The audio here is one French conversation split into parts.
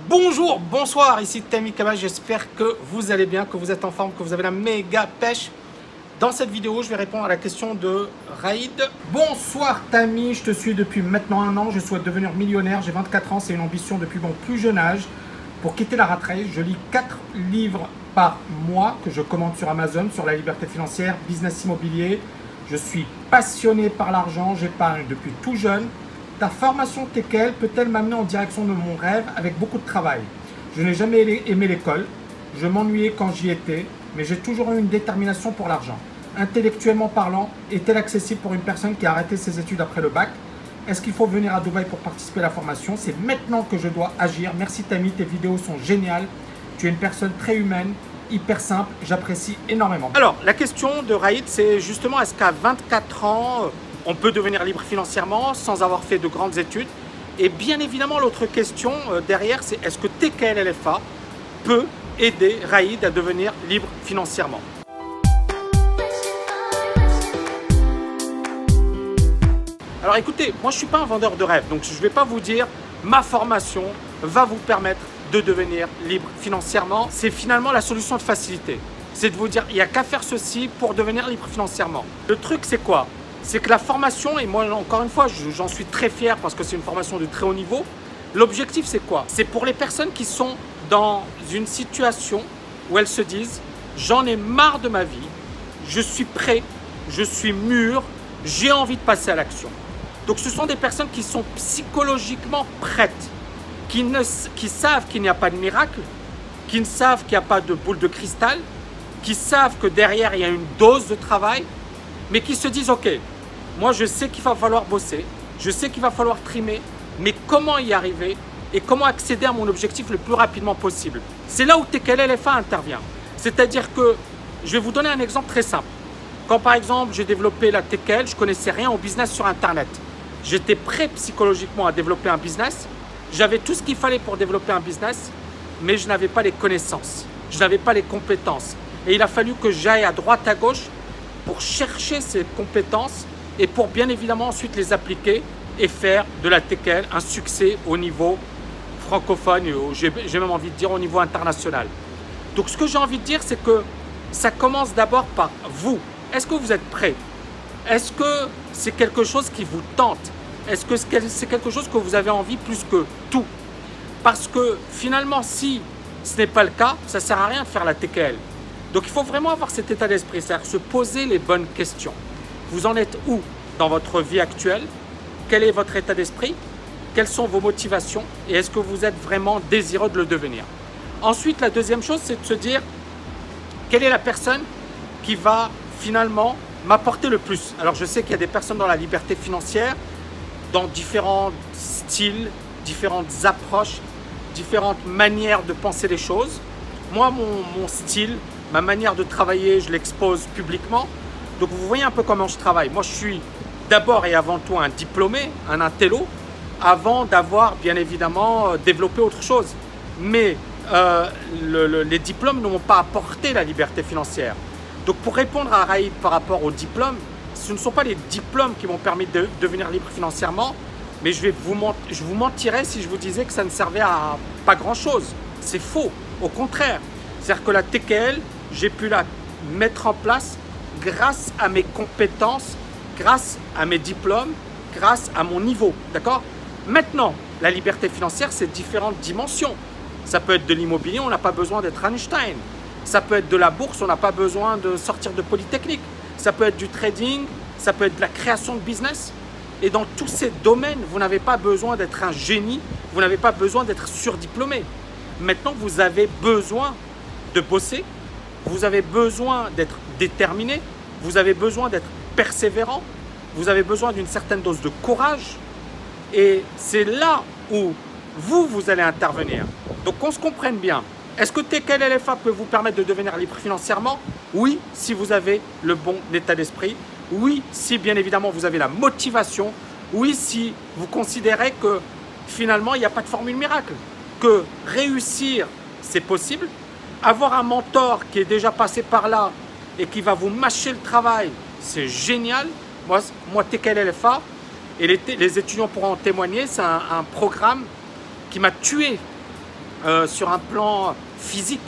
Bonjour, bonsoir, ici Tammy Kaba, j'espère que vous allez bien, que vous êtes en forme, que vous avez la méga pêche. Dans cette vidéo, je vais répondre à la question de Raïd. Bonsoir Tammy, je te suis depuis maintenant 1 an, je souhaite devenir millionnaire, j'ai 24 ans, c'est une ambition depuis mon plus jeune âge. Pour quitter la rat race, je lis 4 livres par mois que je commande sur Amazon, sur la liberté financière, business immobilier. Je suis passionné par l'argent, j'épargne depuis tout jeune. Ta formation TKL peut-elle m'amener en direction de mon rêve avec beaucoup de travail? Je n'ai jamais aimé l'école, je m'ennuyais quand j'y étais, mais j'ai toujours eu une détermination pour l'argent. Intellectuellement parlant, est-elle accessible pour une personne qui a arrêté ses études après le bac? Est-ce qu'il faut venir à Dubaï pour participer à la formation? C'est maintenant que je dois agir. Merci Tammy, tes vidéos sont géniales. Tu es une personne très humaine, hyper simple, j'apprécie énormément. Alors, la question de Raïd, c'est justement est-ce qu'à 24 ans, on peut devenir libre financièrement sans avoir fait de grandes études? Et bien évidemment, l'autre question derrière, c'est est-ce que TKL LFA peut aider Raïd à devenir libre financièrement? Alors écoutez, moi je ne suis pas un vendeur de rêve, donc je ne vais pas vous dire ma formation va vous permettre de devenir libre financièrement. C'est finalement la solution de facilité. C'est de vous dire, il n'y a qu'à faire ceci pour devenir libre financièrement. Le truc c'est quoi? C'est que la formation, et moi encore une fois, j'en suis très fier parce que c'est une formation de très haut niveau. L'objectif c'est quoi? C'est pour les personnes qui sont dans une situation où elles se disent, j'en ai marre de ma vie, je suis prêt, je suis mûr, j'ai envie de passer à l'action. Donc ce sont des personnes qui sont psychologiquement prêtes, qui savent qu'il n'y a pas de miracle, qui ne savent qu'il n'y a pas de boule de cristal, qui savent que derrière il y a une dose de travail, mais qui se disent ok, moi je sais qu'il va falloir bosser, je sais qu'il va falloir trimer, mais comment y arriver et comment accéder à mon objectif le plus rapidement possible? C'est là où TKL LFA intervient. C'est-à-dire que je vais vous donner un exemple très simple. Quand par exemple j'ai développé la TKL, je ne connaissais rien au business sur Internet. J'étais prêt psychologiquement à développer un business. J'avais tout ce qu'il fallait pour développer un business, mais je n'avais pas les connaissances, je n'avais pas les compétences. Et il a fallu que j'aille à droite à gauche pour chercher ces compétences et pour bien évidemment ensuite les appliquer et faire de la TKL un succès au niveau francophone et j'ai même envie de dire au niveau international. Donc ce que j'ai envie de dire, c'est que ça commence d'abord par vous. Est-ce que vous êtes prêt? Est-ce que c'est quelque chose qui vous tente? Est-ce que c'est quelque chose que vous avez envie plus que tout? Parce que finalement, si ce n'est pas le cas, ça ne sert à rien de faire la TKL. Donc il faut vraiment avoir cet état d'esprit, c'est-à-dire se poser les bonnes questions. Vous en êtes où dans votre vie actuelle? Quel est votre état d'esprit? Quelles sont vos motivations? Et est-ce que vous êtes vraiment désireux de le devenir? Ensuite, la deuxième chose, c'est de se dire quelle est la personne qui va finalement m'apporter le plus. Alors je sais qu'il y a des personnes dans la liberté financière, dans différents styles, différentes approches, différentes manières de penser les choses. Moi, mon style, ma manière de travailler, je l'expose publiquement. Donc vous voyez un peu comment je travaille. Moi, je suis d'abord et avant tout un diplômé, un intello, avant d'avoir bien évidemment développé autre chose. Mais les diplômes ne m'ont pas apporté la liberté financière. Donc pour répondre à Raïd par rapport aux diplômes, ce ne sont pas les diplômes qui m'ont permis de devenir libre financièrement, mais je vous mentirais si je vous disais que ça ne servait à pas grand-chose. C'est faux, au contraire. C'est-à-dire que la TKL, j'ai pu la mettre en place grâce à mes compétences, grâce à mes diplômes, grâce à mon niveau. D'accord? Maintenant, la liberté financière, c'est différentes dimensions. Ça peut être de l'immobilier, on n'a pas besoin d'être Einstein. Ça peut être de la bourse, on n'a pas besoin de sortir de Polytechnique. Ça peut être du trading, ça peut être de la création de business. Et dans tous ces domaines, vous n'avez pas besoin d'être un génie, vous n'avez pas besoin d'être surdiplômé. Maintenant, vous avez besoin de bosser, vous avez besoin d'être déterminé, vous avez besoin d'être persévérant, vous avez besoin d'une certaine dose de courage. Et c'est là où vous allez intervenir. Donc qu'on se comprenne bien. Est-ce que TKL LFA peut vous permettre de devenir libre financièrement? Oui, si vous avez le bon état d'esprit. Oui, si bien évidemment vous avez la motivation. Oui, si vous considérez que finalement il n'y a pas de formule miracle. Que réussir, c'est possible. Avoir un mentor qui est déjà passé par là et qui va vous mâcher le travail, c'est génial. Moi TKL LFA, et les étudiants pourront en témoigner, c'est un programme qui m'a tué sur un plan physique,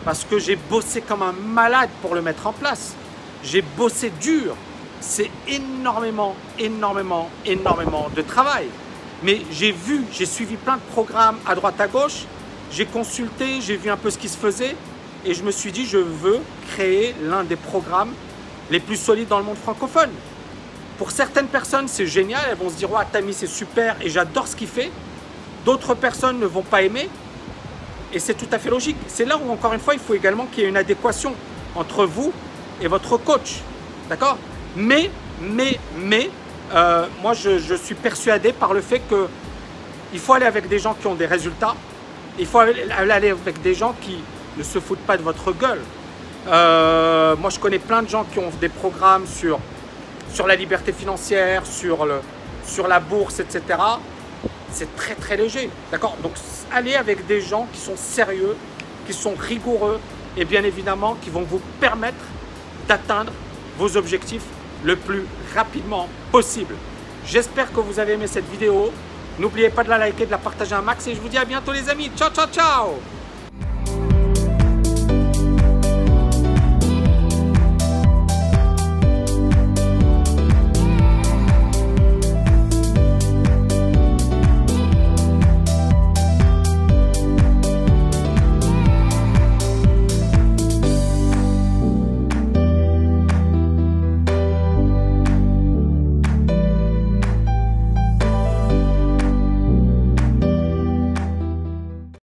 parce que j'ai bossé comme un malade pour le mettre en place. J'ai bossé dur. C'est énormément de travail. Mais j'ai suivi plein de programmes à droite à gauche. J'ai consulté, j'ai vu un peu ce qui se faisait. Et je me suis dit, je veux créer l'un des programmes les plus solides dans le monde francophone. Pour certaines personnes, c'est génial. Elles vont se dire, ouais, Tammy, c'est super et j'adore ce qu'il fait. D'autres personnes ne vont pas aimer. Et c'est tout à fait logique. C'est là où, encore une fois, il faut également qu'il y ait une adéquation entre vous et votre coach. D'accord ? Mais, moi, je suis persuadé par le fait qu'il faut aller avec des gens qui ont des résultats. Il faut aller avec des gens qui ne se foutent pas de votre gueule. Moi, je connais plein de gens qui ont des programmes sur la liberté financière, sur la bourse, etc. C'est très léger. D'accord ? Donc, allez avec des gens qui sont sérieux, qui sont rigoureux et bien évidemment qui vont vous permettre d'atteindre vos objectifs le plus rapidement possible. J'espère que vous avez aimé cette vidéo. N'oubliez pas de la liker, de la partager un max et je vous dis à bientôt les amis. Ciao, ciao, ciao!